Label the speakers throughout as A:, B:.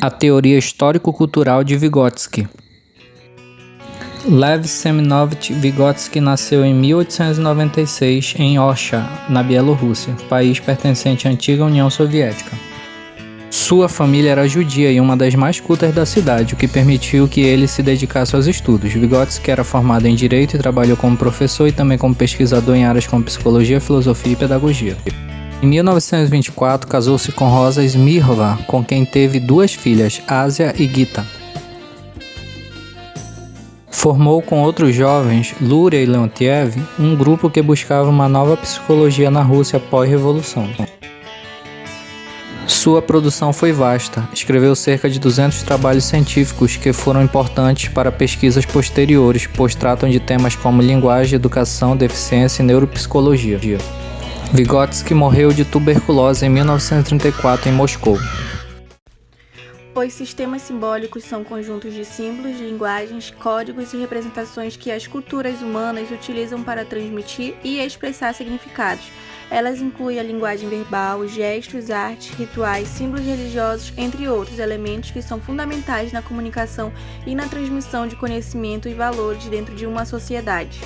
A: A teoria histórico-cultural de Vygotsky. Lev Semenovich Vygotsky nasceu em 1896 em Orsha, na Bielorrússia, país pertencente à antiga União Soviética. Sua família era judia e uma das mais cultas da cidade, o que permitiu que ele se dedicasse aos estudos. Vygotsky era formado em Direito e trabalhou como professor e também como pesquisador em áreas como Psicologia, Filosofia e Pedagogia. Em 1924, casou-se com Rosa Smirnova, com quem teve 2 filhas, Asia e Gita. Formou com outros jovens, Luria e Leontiev, um grupo que buscava uma nova psicologia na Rússia pós-revolução. Sua produção foi vasta, escreveu cerca de 200 trabalhos científicos que foram importantes para pesquisas posteriores, pois tratam de temas como linguagem, educação, deficiência e neuropsicologia. Vygotsky morreu de tuberculose em 1934 em Moscou.
B: Os sistemas simbólicos são conjuntos de símbolos, linguagens, códigos e representações que as culturas humanas utilizam para transmitir e expressar significados. Elas incluem a linguagem verbal, gestos, artes, rituais, símbolos religiosos, entre outros elementos que são fundamentais na comunicação e na transmissão de conhecimento e valores dentro de uma sociedade.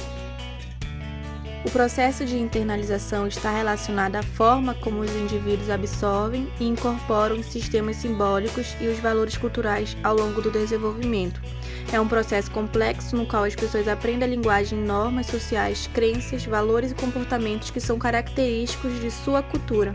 B: O processo de internalização está relacionado à forma como os indivíduos absorvem e incorporam os sistemas simbólicos e os valores culturais ao longo do desenvolvimento. É um processo complexo no qual as pessoas aprendem a linguagem, normas sociais, crenças, valores e comportamentos que são característicos de sua cultura.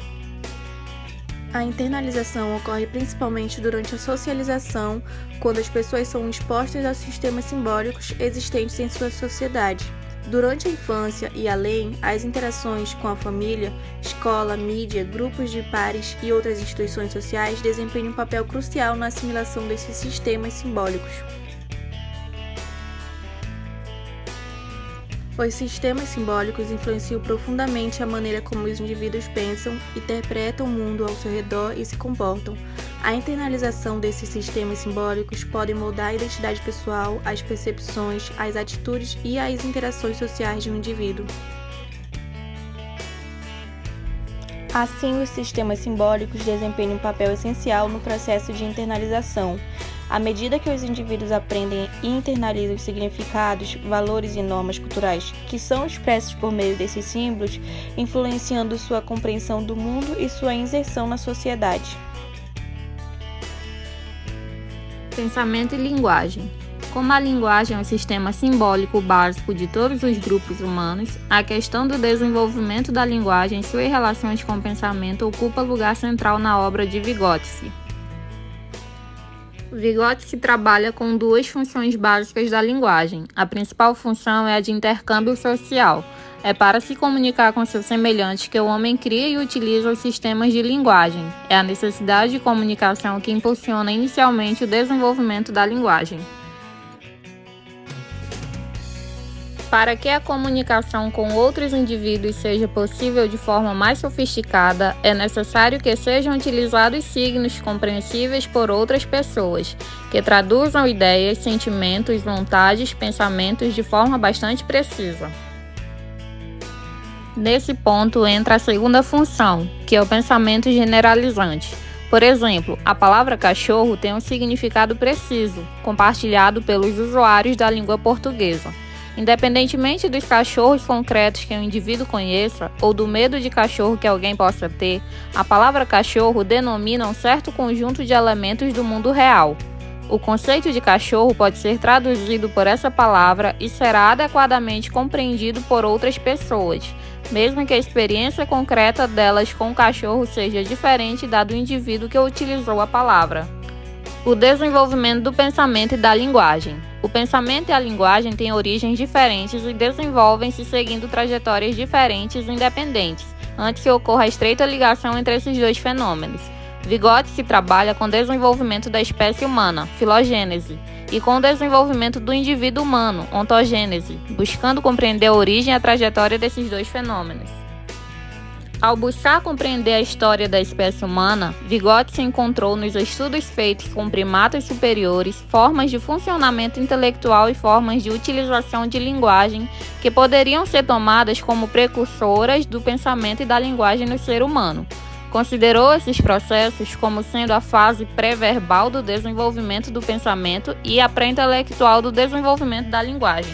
B: A internalização ocorre principalmente durante a socialização, quando as pessoas são expostas aos sistemas simbólicos existentes em sua sociedade. Durante a infância e além, as interações com a família, escola, mídia, grupos de pares e outras instituições sociais desempenham um papel crucial na assimilação desses sistemas simbólicos. Os sistemas simbólicos influenciam profundamente a maneira como os indivíduos pensam, interpretam o mundo ao seu redor e se comportam. A internalização desses sistemas simbólicos pode moldar a identidade pessoal, as percepções, as atitudes e as interações sociais de um indivíduo. Assim, os sistemas simbólicos desempenham um papel essencial no processo de internalização. À medida que os indivíduos aprendem e internalizam os significados, valores e normas culturais que são expressos por meio desses símbolos, influenciando sua compreensão do mundo e sua inserção na sociedade.
C: Pensamento e linguagem. Como a linguagem é um sistema simbólico básico de todos os grupos humanos, a questão do desenvolvimento da linguagem e suas relações com o pensamento ocupa lugar central na obra de Vygotsky. Vygotsky trabalha com 2 funções básicas da linguagem. A principal função é a de intercâmbio social. É para se comunicar com seus semelhantes que o homem cria e utiliza os sistemas de linguagem. É a necessidade de comunicação que impulsiona inicialmente o desenvolvimento da linguagem. Para que a comunicação com outros indivíduos seja possível de forma mais sofisticada, é necessário que sejam utilizados signos compreensíveis por outras pessoas, que traduzam ideias, sentimentos, vontades, pensamentos de forma bastante precisa. Nesse ponto entra a segunda função, que é o pensamento generalizante. Por exemplo, a palavra cachorro tem um significado preciso, compartilhado pelos usuários da língua portuguesa. Independentemente dos cachorros concretos que o indivíduo conheça ou do medo de cachorro que alguém possa ter, a palavra cachorro denomina um certo conjunto de elementos do mundo real. O conceito de cachorro pode ser traduzido por essa palavra e será adequadamente compreendido por outras pessoas, mesmo que a experiência concreta delas com o cachorro seja diferente da do indivíduo que utilizou a palavra. O desenvolvimento do pensamento e da linguagem. O pensamento e a linguagem têm origens diferentes e desenvolvem-se seguindo trajetórias diferentes e independentes, antes que ocorra a estreita ligação entre esses 2 fenômenos. Vygotsky trabalha com o desenvolvimento da espécie humana, filogênese, e com o desenvolvimento do indivíduo humano, ontogênese, buscando compreender a origem e a trajetória desses 2 fenômenos. Ao buscar compreender a história da espécie humana, Vygotsky encontrou nos estudos feitos com primatas superiores formas de funcionamento intelectual e formas de utilização de linguagem que poderiam ser tomadas como precursoras do pensamento e da linguagem no ser humano. Considerou esses processos como sendo a fase pré-verbal do desenvolvimento do pensamento e a pré-intelectual do desenvolvimento da linguagem.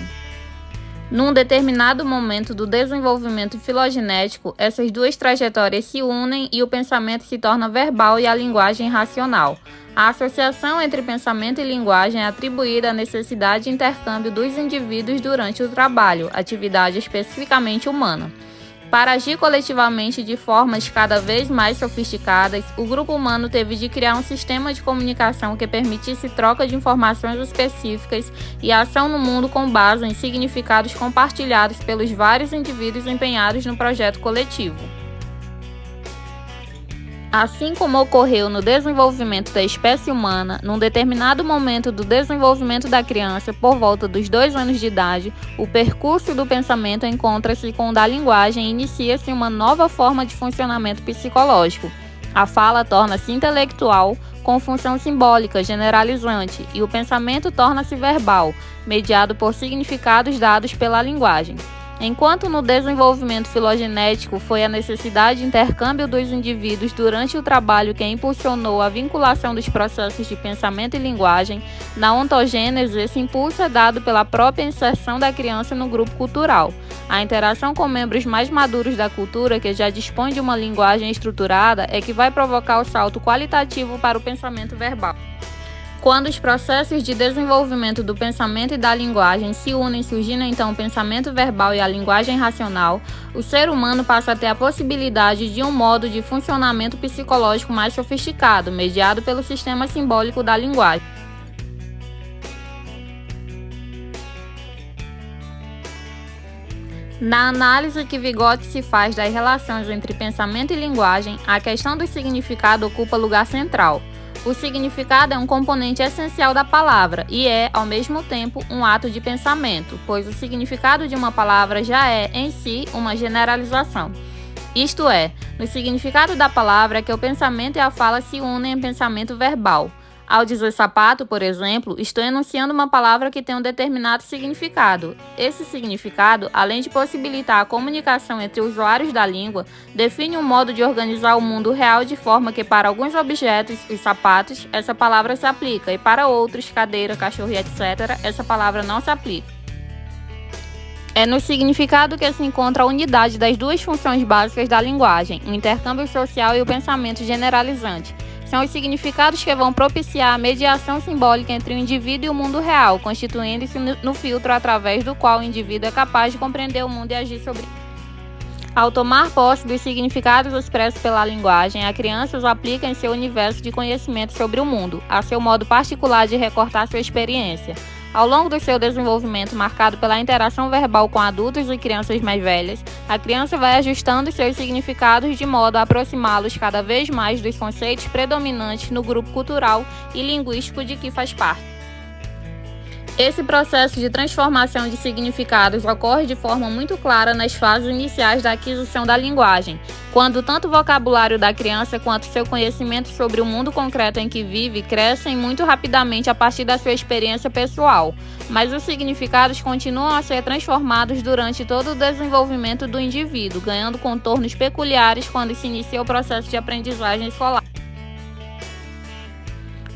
C: Num determinado momento do desenvolvimento filogenético, essas duas trajetórias se unem e o pensamento se torna verbal e a linguagem racional. A associação entre pensamento e linguagem é atribuída à necessidade de intercâmbio dos indivíduos durante o trabalho, atividade especificamente humana. Para agir coletivamente de formas cada vez mais sofisticadas, o grupo humano teve de criar um sistema de comunicação que permitisse troca de informações específicas e ação no mundo com base em significados compartilhados pelos vários indivíduos empenhados no projeto coletivo. Assim como ocorreu no desenvolvimento da espécie humana, num determinado momento do desenvolvimento da criança, por volta dos 2 anos de idade, o percurso do pensamento encontra-se com o da linguagem e inicia-se uma nova forma de funcionamento psicológico. A fala torna-se intelectual, com função simbólica, generalizante, e o pensamento torna-se verbal, mediado por significados dados pela linguagem. Enquanto no desenvolvimento filogenético foi a necessidade de intercâmbio dos indivíduos durante o trabalho que impulsionou a vinculação dos processos de pensamento e linguagem, na ontogênese esse impulso é dado pela própria inserção da criança no grupo cultural. A interação com membros mais maduros da cultura, que já dispõe de uma linguagem estruturada, é que vai provocar o salto qualitativo para o pensamento verbal. Quando os processos de desenvolvimento do pensamento e da linguagem se unem, surgindo então o pensamento verbal e a linguagem racional, o ser humano passa a ter a possibilidade de um modo de funcionamento psicológico mais sofisticado, mediado pelo sistema simbólico da linguagem. Na análise que Vygotsky se faz das relações entre pensamento e linguagem, a questão do significado ocupa lugar central. O significado é um componente essencial da palavra e é, ao mesmo tempo, um ato de pensamento, pois o significado de uma palavra já é, em si, uma generalização. Isto é, no significado da palavra é que o pensamento e a fala se unem em pensamento verbal. Ao dizer sapato, por exemplo, estou enunciando uma palavra que tem um determinado significado. Esse significado, além de possibilitar a comunicação entre usuários da língua, define um modo de organizar o mundo real de forma que para alguns objetos, os sapatos, essa palavra se aplica e para outros, cadeira, cachorro e etc., essa palavra não se aplica. É no significado que se encontra a unidade das duas funções básicas da linguagem, o intercâmbio social e o pensamento generalizante. São os significados que vão propiciar a mediação simbólica entre o indivíduo e o mundo real, constituindo-se no filtro através do qual o indivíduo é capaz de compreender o mundo e agir sobre ele. Ao tomar posse dos significados expressos pela linguagem, a criança os aplica em seu universo de conhecimento sobre o mundo, a seu modo particular de recortar sua experiência. Ao longo do seu desenvolvimento, marcado pela interação verbal com adultos e crianças mais velhas, a criança vai ajustando seus significados de modo a aproximá-los cada vez mais dos conceitos predominantes no grupo cultural e linguístico de que faz parte. Esse processo de transformação de significados ocorre de forma muito clara nas fases iniciais da aquisição da linguagem, quando tanto o vocabulário da criança quanto seu conhecimento sobre o mundo concreto em que vive crescem muito rapidamente a partir da sua experiência pessoal, mas os significados continuam a ser transformados durante todo o desenvolvimento do indivíduo, ganhando contornos peculiares quando se inicia o processo de aprendizagem escolar.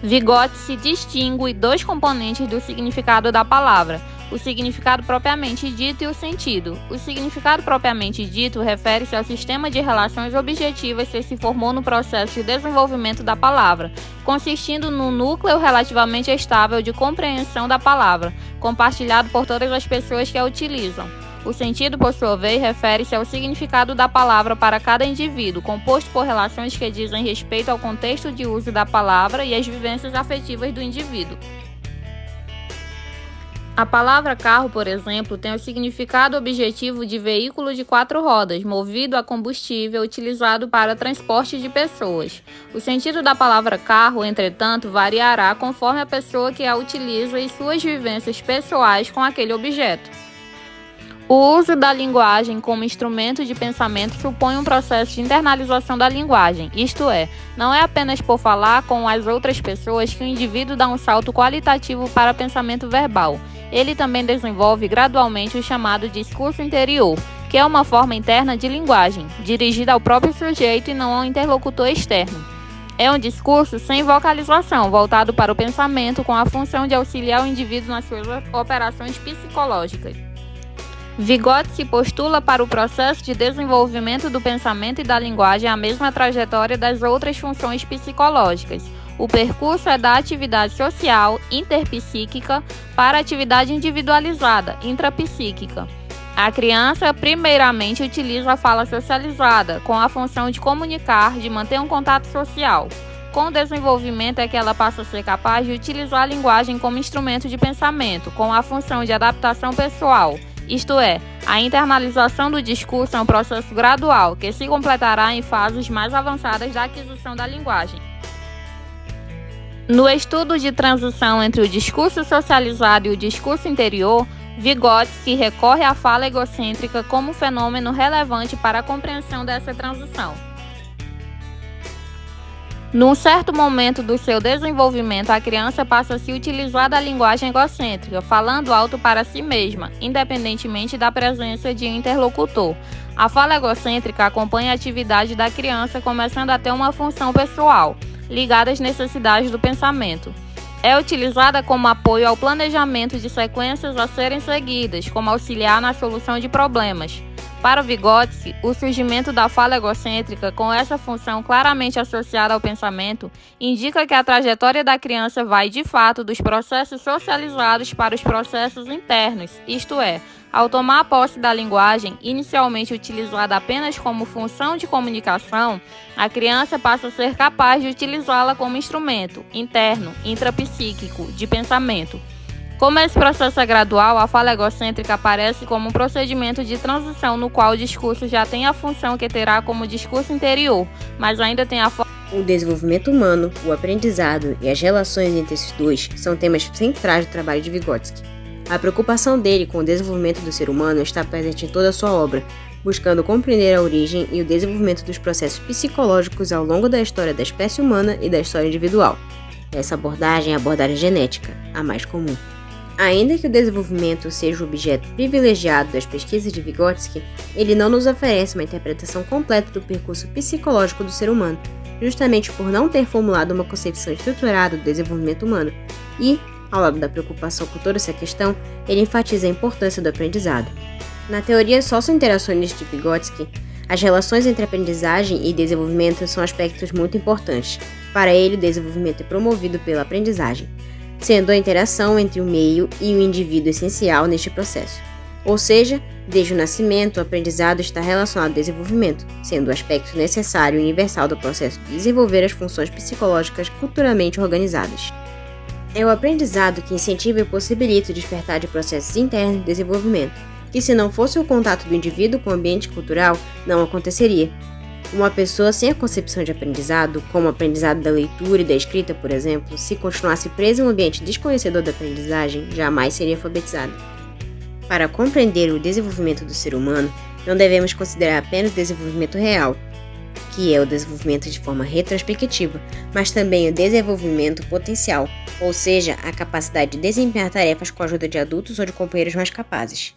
C: Vygotsky distingue dois componentes do significado da palavra, o significado propriamente dito e o sentido. O significado propriamente dito refere-se ao sistema de relações objetivas que se formou no processo de desenvolvimento da palavra, consistindo no núcleo relativamente estável de compreensão da palavra, compartilhado por todas as pessoas que a utilizam. O sentido, por sua vez, refere-se ao significado da palavra para cada indivíduo, composto por relações que dizem respeito ao contexto de uso da palavra e às vivências afetivas do indivíduo. A palavra carro, por exemplo, tem o significado objetivo de veículo de 4 rodas, movido a combustível, utilizado para transporte de pessoas. O sentido da palavra carro, entretanto, variará conforme a pessoa que a utiliza e suas vivências pessoais com aquele objeto. O uso da linguagem como instrumento de pensamento supõe um processo de internalização da linguagem, isto é, não é apenas por falar com as outras pessoas que o indivíduo dá um salto qualitativo para pensamento verbal. Ele também desenvolve gradualmente o chamado discurso interior, que é uma forma interna de linguagem, dirigida ao próprio sujeito e não ao interlocutor externo. É um discurso sem vocalização, voltado para o pensamento, com a função de auxiliar o indivíduo nas suas operações psicológicas. Vygotsky postula para o processo de desenvolvimento do pensamento e da linguagem a mesma trajetória das outras funções psicológicas. O percurso é da atividade social, interpsíquica, para a atividade individualizada, intrapsíquica. A criança, primeiramente, utiliza a fala socializada, com a função de comunicar, de manter um contato social. Com o desenvolvimento é que ela passa a ser capaz de utilizar a linguagem como instrumento de pensamento, com a função de adaptação pessoal. Isto é, a internalização do discurso é um processo gradual, que se completará em fases mais avançadas da aquisição da linguagem. No estudo de transição entre o discurso socializado e o discurso interior, Vygotsky recorre à fala egocêntrica como fenômeno relevante para a compreensão dessa transição. Num certo momento do seu desenvolvimento, a criança passa a se utilizar da linguagem egocêntrica, falando alto para si mesma, independentemente da presença de um interlocutor. A fala egocêntrica acompanha a atividade da criança, começando a ter uma função pessoal, ligada às necessidades do pensamento. É utilizada como apoio ao planejamento de sequências a serem seguidas, como auxiliar na solução de problemas. Para Vygotsky, o surgimento da fala egocêntrica, com essa função claramente associada ao pensamento, indica que a trajetória da criança vai, de fato, dos processos socializados para os processos internos, isto é, ao tomar posse da linguagem, inicialmente utilizada apenas como função de comunicação, a criança passa a ser capaz de utilizá-la como instrumento interno, intrapsíquico, de pensamento. Como esse processo é gradual, a fala egocêntrica aparece como um procedimento de transição no qual o discurso já tem a função que terá como discurso interior, mas ainda tem a forma.
D: O desenvolvimento humano, o aprendizado e as relações entre esses dois são temas centrais do trabalho de Vygotsky. A preocupação dele com o desenvolvimento do ser humano está presente em toda a sua obra, buscando compreender a origem e o desenvolvimento dos processos psicológicos ao longo da história da espécie humana e da história individual. Essa abordagem é a abordagem genética, a mais comum. Ainda que o desenvolvimento seja o objeto privilegiado das pesquisas de Vygotsky, ele não nos oferece uma interpretação completa do percurso psicológico do ser humano, justamente por não ter formulado uma concepção estruturada do desenvolvimento humano e, ao lado da preocupação com toda essa questão, ele enfatiza a importância do aprendizado. Na teoria socio-interacionista de Vygotsky, as relações entre aprendizagem e desenvolvimento são aspectos muito importantes. Para ele, o desenvolvimento é promovido pela aprendizagem, sendo a interação entre o meio e o indivíduo essencial neste processo. Ou seja, desde o nascimento, o aprendizado está relacionado ao desenvolvimento, sendo o aspecto necessário e universal do processo de desenvolver as funções psicológicas culturalmente organizadas. É o aprendizado que incentiva e possibilita o despertar de processos internos de desenvolvimento, que se não fosse o contato do indivíduo com o ambiente cultural, não aconteceria. Uma pessoa sem a concepção de aprendizado, como o aprendizado da leitura e da escrita, por exemplo, se continuasse presa em um ambiente desconhecedor da aprendizagem, jamais seria alfabetizada. Para compreender o desenvolvimento do ser humano, não devemos considerar apenas o desenvolvimento real, que é o desenvolvimento de forma retrospectiva, mas também o desenvolvimento potencial, ou seja, a capacidade de desempenhar tarefas com a ajuda de adultos ou de companheiros mais capazes.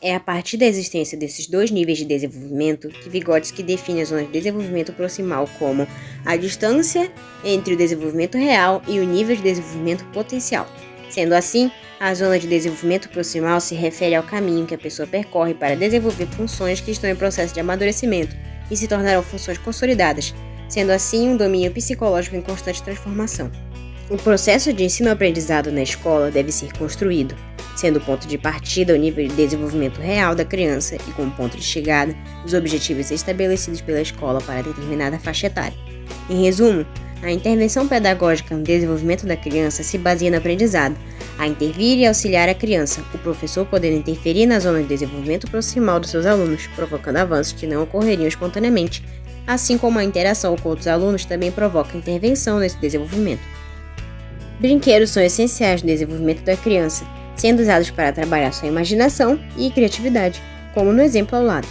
D: É a partir da existência desses dois níveis de desenvolvimento que Vygotsky define a zona de desenvolvimento proximal como a distância entre o desenvolvimento real e o nível de desenvolvimento potencial. Sendo assim, a zona de desenvolvimento proximal se refere ao caminho que a pessoa percorre para desenvolver funções que estão em processo de amadurecimento e se tornarão funções consolidadas, sendo assim um domínio psicológico em constante transformação. O processo de ensino-aprendizado na escola deve ser construído, sendo o ponto de partida o nível de desenvolvimento real da criança e como ponto de chegada os objetivos estabelecidos pela escola para determinada faixa etária. Em resumo, a intervenção pedagógica no desenvolvimento da criança se baseia no aprendizado, a intervir e auxiliar a criança, o professor podendo interferir na zona de desenvolvimento proximal dos seus alunos, provocando avanços que não ocorreriam espontaneamente, assim como a interação com outros alunos também provoca intervenção nesse desenvolvimento. Brinquedos são essenciais no desenvolvimento da criança, sendo usados para trabalhar sua imaginação e criatividade, como no exemplo ao lado.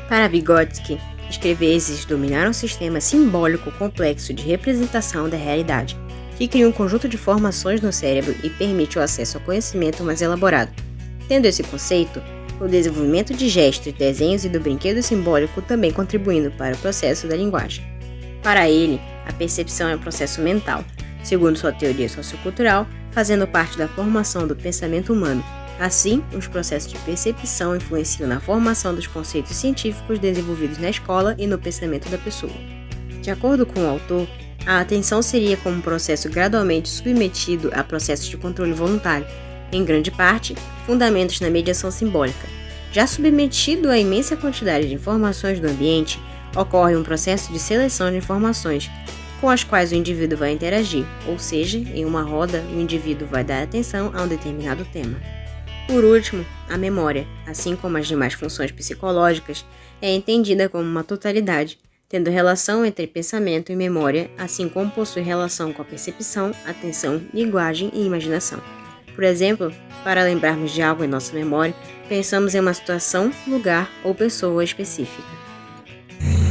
D: Para Vygotsky, os creveses dominaram um sistema simbólico complexo de representação da realidade, que cria um conjunto de formações no cérebro e permite o acesso ao conhecimento mais elaborado. Tendo esse conceito, o desenvolvimento de gestos, desenhos e do brinquedo simbólico também contribuindo para o processo da linguagem. Para ele, a percepção é um processo mental, segundo sua teoria sociocultural, fazendo parte da formação do pensamento humano. Assim, os processos de percepção influenciam na formação dos conceitos científicos desenvolvidos na escola e no pensamento da pessoa. De acordo com o autor, a atenção seria como um processo gradualmente submetido a processos de controle voluntário, em grande parte, fundamentos na mediação simbólica. Já submetido à imensa quantidade de informações do ambiente, ocorre um processo de seleção de informações, com as quais o indivíduo vai interagir, ou seja, em uma roda, o indivíduo vai dar atenção a um determinado tema. Por último, a memória, assim como as demais funções psicológicas, é entendida como uma totalidade, tendo relação entre pensamento e memória, assim como possui relação com a percepção, atenção, linguagem e imaginação. Por exemplo, para lembrarmos de algo em nossa memória, pensamos em uma situação, lugar ou pessoa específica.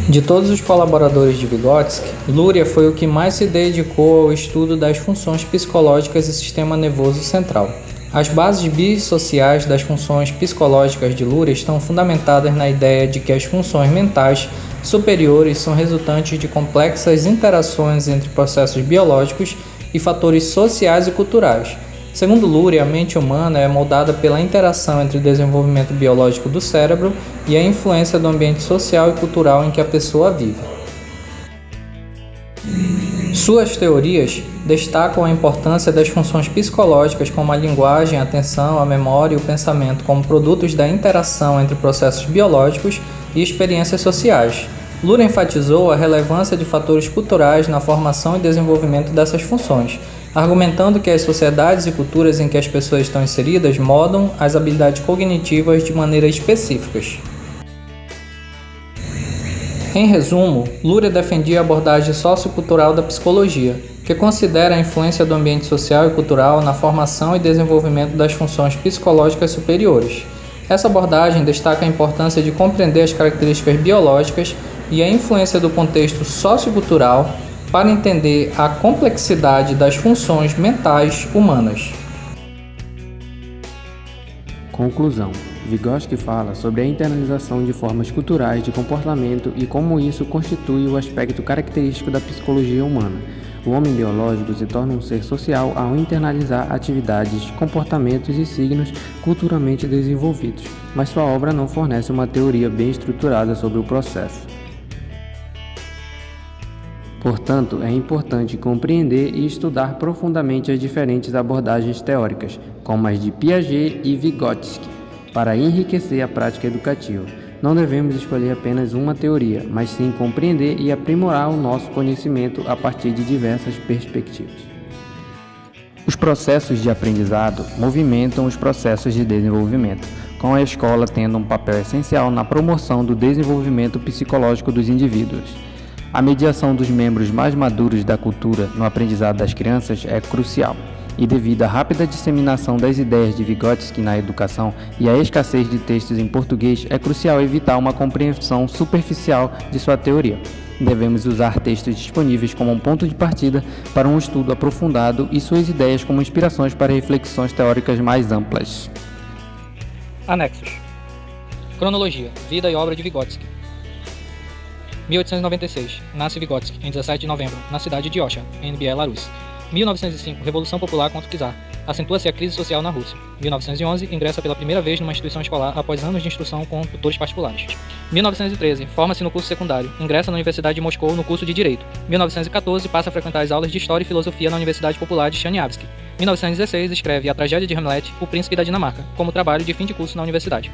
A: De todos os colaboradores de Vygotsky, Luria foi o que mais se dedicou ao estudo das funções psicológicas do sistema nervoso central. As bases bissociais das funções psicológicas de Luria estão fundamentadas na ideia de que as funções mentais superiores são resultantes de complexas interações entre processos biológicos e fatores sociais e culturais. Segundo Luria, a mente humana é moldada pela interação entre o desenvolvimento biológico do cérebro e a influência do ambiente social e cultural em que a pessoa vive. Suas teorias destacam a importância das funções psicológicas como a linguagem, a atenção, a memória e o pensamento como produtos da interação entre processos biológicos e experiências sociais. Luria enfatizou a relevância de fatores culturais na formação e desenvolvimento dessas funções, argumentando que as sociedades e culturas em que as pessoas estão inseridas moldam as habilidades cognitivas de maneira específicas. Em resumo, Luria defendia a abordagem sociocultural da psicologia, que considera a influência do ambiente social e cultural na formação e desenvolvimento das funções psicológicas superiores. Essa abordagem destaca a importância de compreender as características biológicas e a influência do contexto sociocultural para entender a complexidade das funções mentais humanas.
E: Conclusão. Vygotsky fala sobre a internalização de formas culturais de comportamento e como isso constitui o aspecto característico da psicologia humana. O homem biológico se torna um ser social ao internalizar atividades, comportamentos e signos culturalmente desenvolvidos, mas sua obra não fornece uma teoria bem estruturada sobre o processo. Portanto, é importante compreender e estudar profundamente as diferentes abordagens teóricas, como as de Piaget e Vygotsky, para enriquecer a prática educativa. Não devemos escolher apenas uma teoria, mas sim compreender e aprimorar o nosso conhecimento a partir de diversas perspectivas. Os processos de aprendizado movimentam os processos de desenvolvimento, com a escola tendo um papel essencial na promoção do desenvolvimento psicológico dos indivíduos. A mediação dos membros mais maduros da cultura no aprendizado das crianças é crucial, e devido à rápida disseminação das ideias de Vygotsky na educação e à escassez de textos em português, é crucial evitar uma compreensão superficial de sua teoria. Devemos usar textos disponíveis como um ponto de partida para um estudo aprofundado e suas ideias como inspirações para reflexões teóricas mais amplas.
A: Anexos. Cronologia, vida e obra de Vygotsky. 1896. Nasce Vygotsky, em 17 de novembro, na cidade de Osha, em Bielorrússia. 1905. Revolução Popular contra o czar. Acentua-se a crise social na Rússia. 1911. Ingressa pela primeira vez numa instituição escolar após anos de instrução com tutores particulares. 1913. Forma-se no curso secundário. Ingressa na Universidade de Moscou no curso de Direito. 1914. Passa a frequentar as aulas de História e Filosofia na Universidade Popular de Chernivtsi. 1916. Escreve A Tragédia de Hamlet, O Príncipe da Dinamarca, como trabalho de fim de curso na universidade.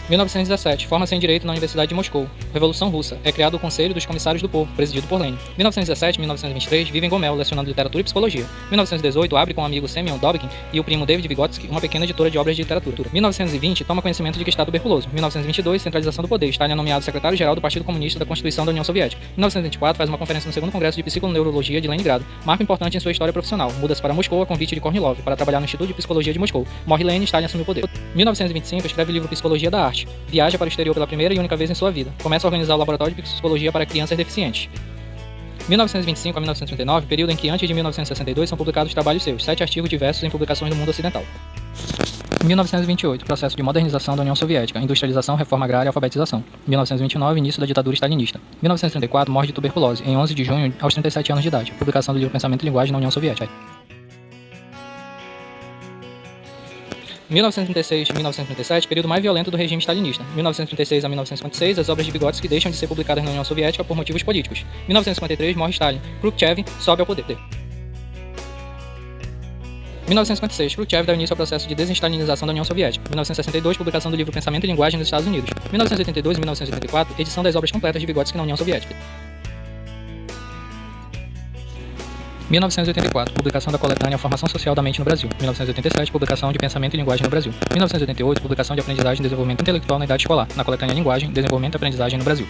A: 1917. Forma-se em Direito na Universidade de Moscou. Revolução Russa. É criado o Conselho dos Comissários do Povo, presidido por Lenin. 1917 e 1923. Vive em Gomel, lecionando Literatura e Psicologia. 1918. Abre com o amigo Semyon Dobkin e o primo David Vygotsky uma pequena editora de obras de literatura. 1920. Toma conhecimento de que está tuberculoso. 1922. Centralização do poder. Stalin é nomeado secretário-geral do Partido Comunista da Constituição da União Soviética. 1924. Faz uma conferência no segundo Congresso de Psiconeurologia de Leningrado. Marco importante em sua história profissional. Muda-se para Moscou a convite de Kornilov para trabalhar no Instituto de Psicologia de Moscou. Morre Lenin e Stalin assume o poder. 1925. Escreve o livro Psicologia da Arte. Viaja para o exterior pela primeira e única vez em sua vida. Começa a organizar o Laboratório de Psicologia para Crianças Deficientes. 1925 a 1939, período em que antes de 1962 são publicados trabalhos seus, 7 artigos diversos em publicações do mundo ocidental. 1928, processo de modernização da União Soviética, industrialização, reforma agrária e alfabetização. 1929, início da ditadura stalinista. 1934, morte de tuberculose, em 11 de junho, aos 37 anos de idade. Publicação do livro Pensamento e Linguagem na União Soviética. 1936 e 1937, período mais violento do regime stalinista. 1936 a 1956, as obras de Vygotsky deixam de ser publicadas na União Soviética por motivos políticos. 1953, morre Stalin. Khrushchev sobe ao poder. 1956, Khrushchev dá início ao processo de desestalinização da União Soviética. 1962, publicação do livro Pensamento e Linguagem nos Estados Unidos. 1982 e 1984, edição das obras completas de Vygotsky na União Soviética. 1984, publicação da coletânea Formação Social da Mente no Brasil. 1987, publicação de Pensamento e Linguagem no Brasil. 1988, publicação de Aprendizagem e Desenvolvimento Intelectual na Idade Escolar, na coletânea Linguagem, Desenvolvimento e Aprendizagem no Brasil.